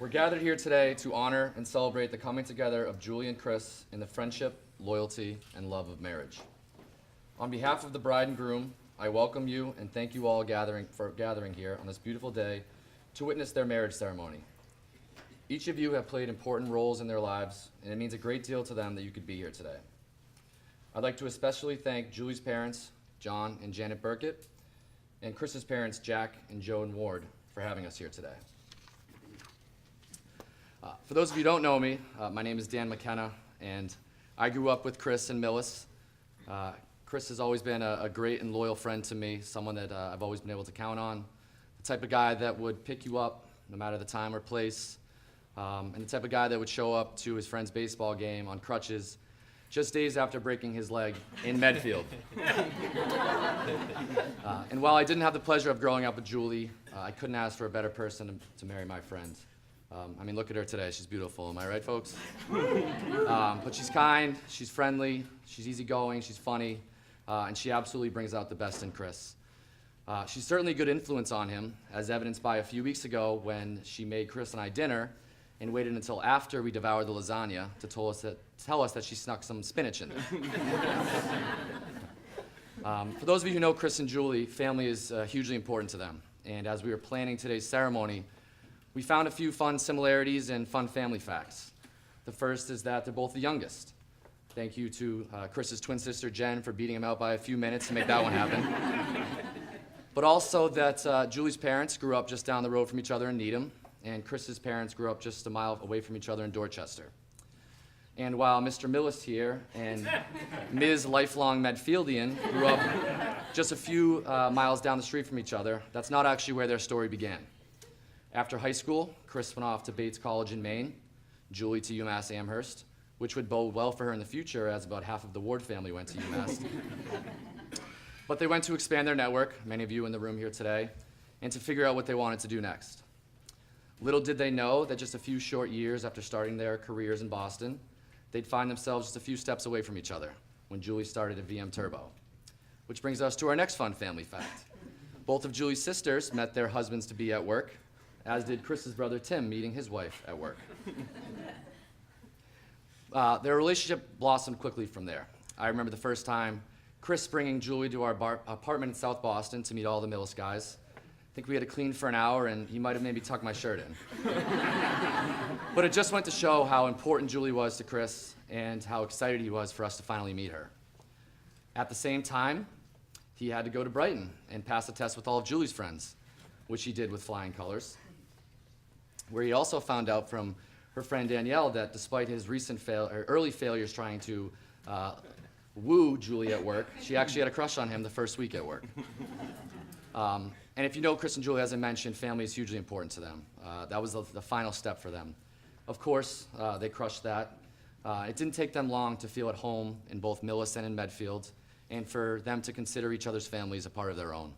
We're gathered here today to honor and celebrate the coming together of Julie and Chris in the friendship, loyalty, and love of marriage. On behalf of the bride and groom, I welcome you and thank you all for gathering here on this beautiful day to witness their marriage ceremony. Each of you have played important roles in their lives, and it means a great deal to them that you could be here today. I'd like to especially thank Julie's parents, John and Janet Burkett, and Chris's parents, Jack and Joan Ward, for having us here today. For those of you who don't know me, my name is Dan McKenna, and I grew up with Chris and Millis. Chris has always been a great and loyal friend to me, someone that I've always been able to count on, the type of guy that would pick you up no matter the time or place, and the type of guy that would show up to his friend's baseball game on crutches just days after breaking his leg in Medfield. And while I didn't have the pleasure of growing up with Julie, I couldn't ask for a better person to marry my friend. I mean, look at her today. She's beautiful. Am I right, folks? But she's kind, she's friendly, she's easygoing, she's funny, and she absolutely brings out the best in Chris. She's certainly a good influence on him, as evidenced by a few weeks ago when she made Chris and I dinner and waited until after we devoured the lasagna to tell us that she snuck some spinach in there. For those of you who know Chris and Julie, family is hugely important to them. And as we were planning today's ceremony, we found a few fun similarities and fun family facts. The first is that they're both the youngest. Thank you to Chris's twin sister, Jen, for beating him out by a few minutes to make that one happen. But also that Julie's parents grew up just down the road from each other in Needham, and Chris's parents grew up just a mile away from each other in Dorchester. And while Mr. Millis here and Ms. Lifelong Medfieldian grew up just a few miles down the street from each other, that's not actually where their story began. After high school, Chris went off to Bates College in Maine, Julie to UMass Amherst, which would bode well for her in the future as about half of the Ward family went to UMass. But they went to expand their network, many of you in the room here today, and to figure out what they wanted to do next. Little did they know that just a few short years after starting their careers in Boston, they'd find themselves just a few steps away from each other when Julie started at VM Turbo. Which brings us to our next fun family fact. Both of Julie's sisters met their husbands-to-be at work, as did Chris's brother Tim meeting his wife at work. Their relationship blossomed quickly from there. I remember the first time Chris bringing Julie to our apartment in South Boston to meet all the Millis guys. I think we had to clean for an hour, and he might have maybe tucked my shirt in. But it just went to show how important Julie was to Chris and how excited he was for us to finally meet her. At the same time, he had to go to Brighton and pass a test with all of Julie's friends, which he did with flying colors, where he also found out from her friend Danielle that despite his recent early failures trying to woo Julie at work, she actually had a crush on him the first week at work. And if you know Chris and Julie, as I mentioned, family is hugely important to them. That was the final step for them. Of course, they crushed that. It didn't take them long to feel at home in both Millis and in Medfield, and for them to consider each other's families a part of their own.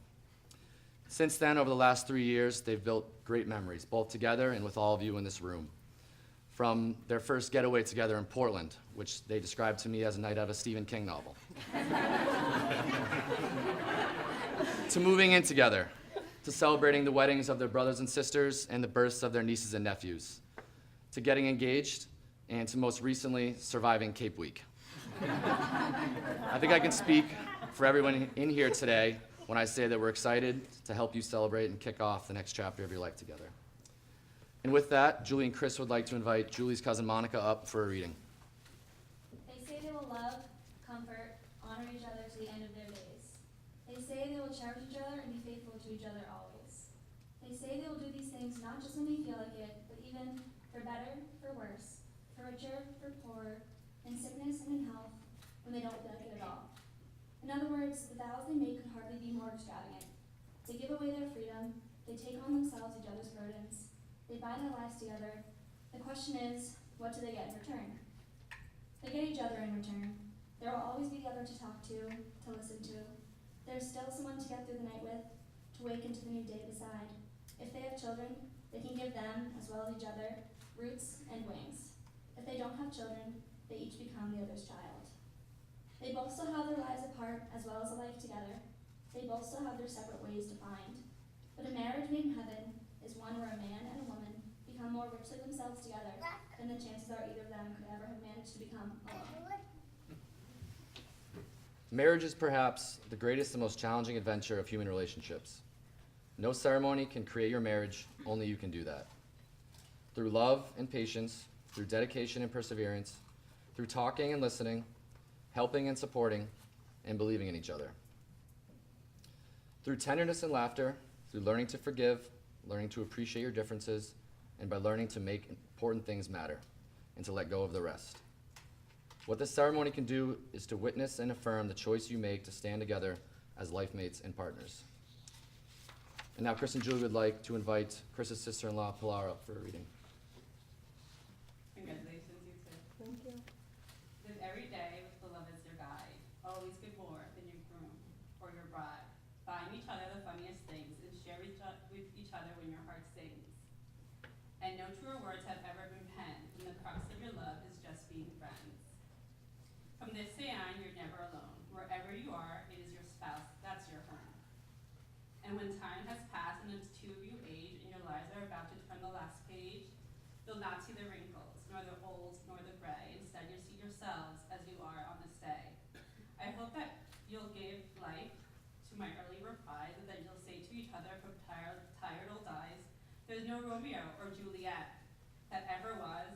Since then, over the last 3 years, they've built great memories, both together and with all of you in this room. From their first getaway together in Portland, which they described to me as a night out of a Stephen King novel, to moving in together, to celebrating the weddings of their brothers and sisters and the births of their nieces and nephews, to getting engaged, and to most recently surviving Cape Week. I think I can speak for everyone in here today when I say that we're excited to help you celebrate and kick off the next chapter of your life together. And with that, Julie and Chris would like to invite Julie's cousin Monica up for a reading. They say they will love, comfort, honor each other to the end of their days. They say they will cherish each other and be faithful to each other always. They say they will do these things not just when they feel like it, but even for better, for worse, for richer, for poorer, in sickness and in health, when they don't feel like it at all. In other words, the vows they make could hardly be more extravagant. They give away their freedom, they take on themselves each other's burdens, they bind their lives together. The question is, what do they get in return? They get each other in return. There will always be the other to talk to listen to. There's still someone to get through the night with, to wake into the new day beside. If they have children, they can give them, as well as each other, roots and wings. If they don't have children, they each become the other's child. They both still have their lives apart, as well as a life together. They both still have their separate ways to find. But a marriage made in heaven is one where a man and a woman become more richly themselves together than the chances are either of them could ever have managed to become alone. Marriage is perhaps the greatest and most challenging adventure of human relationships. No ceremony can create your marriage, only you can do that. Through love and patience, through dedication and perseverance, through talking and listening, helping and supporting, and believing in each other. Through tenderness and laughter, through learning to forgive, learning to appreciate your differences, and by learning to make important things matter, and to let go of the rest. What this ceremony can do is to witness and affirm the choice you make to stand together as life mates and partners. And now Chris and Julie would like to invite Chris's sister-in-law, Pilar, up for a reading. Congratulations, you two. Thank you. Live every day with the love as your guide. Always give more than your groom or your bride. Find each other the funniest things and share with each other when your heart sings. And no truer words have ever been penned than the crux of your love is just being friends. From this day on, you're never alone. Wherever you are, it is your spouse, that's your home. And when time has passed and the two of you age and your lives are about to turn the last page, you'll not see the wrinkles, nor the old, nor the gray. Instead, you'll see yourselves as you are on this day. I hope that you'll give life to my early replies and that you'll say to each other from tired old eyes, there's no Romeo or Juliet that ever was,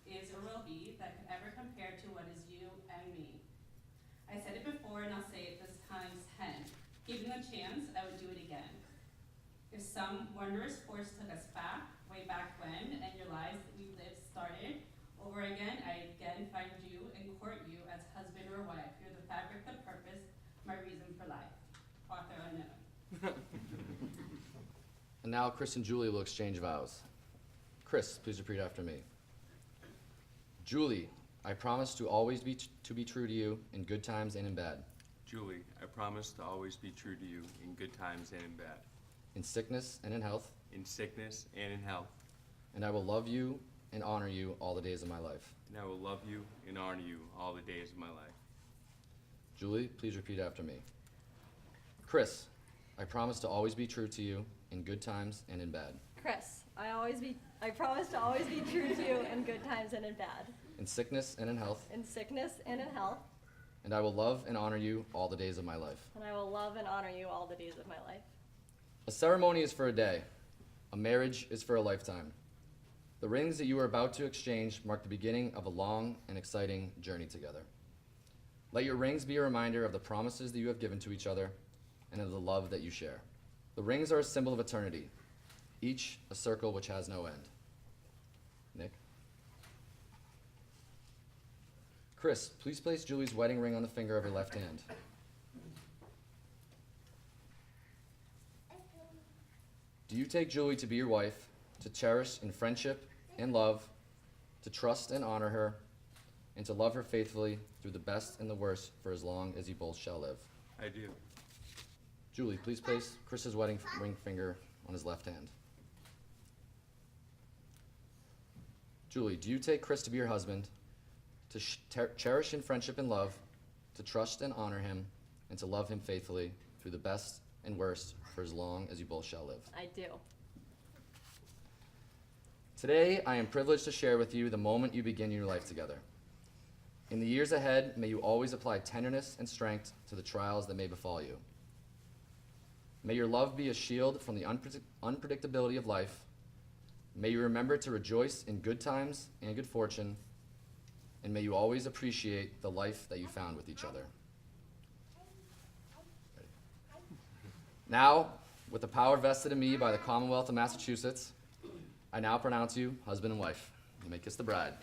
is, or will be that could ever compare to what is you and me. I said it before and I'll say it this times 10. Given the chance, I would do it again. If some wondrous force took us back, way back when, and your lives that we lived started over again, I again find you and court you as husband or wife. You're the fabric, the purpose, my reason for life. Author unknown. And now Chris and Julie will exchange vows. Chris, please repeat after me. Julie, I promise to always be true to you in good times and in bad, Julie, I promise to always be true to you in good times and in bad, in sickness and in health, in sickness and in health, and I will love you and honor you all the days of my life. and I will love you and honor you all the days of my life. Julie, please repeat after me. Chris, I promise to always be true to you in good times and in bad, Chris, I promise to always be true to you in good times and in bad, in sickness and in health, in sickness and in health, and I will love and honor you all the days of my life. and I will love and honor you all the days of my life. A ceremony is for a day. A marriage is for a lifetime. The rings that you are about to exchange mark the beginning of a long and exciting journey together. Let your rings be a reminder of the promises that you have given to each other and of the love that you share. The rings are a symbol of eternity, each a circle which has no end. Nick? Chris, please place Julie's wedding ring on the finger of your left hand. Do you take Julie to be your wife, to cherish in friendship and love, to trust and honor her, and to love her faithfully through the best and the worst for as long as you both shall live? I do. Julie, please place Chris's wedding ring finger on his left hand. Julie, do you take Chris to be your husband, to cherish in friendship and love, to trust and honor him, and to love him faithfully through the best and worst for as long as you both shall live? I do. Today, I am privileged to share with you the moment you begin your life together. In the years ahead, may you always apply tenderness and strength to the trials that may befall you. May your love be a shield from the unpredictability of life. May you remember to rejoice in good times and good fortune, and may you always appreciate the life that you found with each other. Now, with the power vested in me by the Commonwealth of Massachusetts, I now pronounce you husband and wife. You may kiss the bride.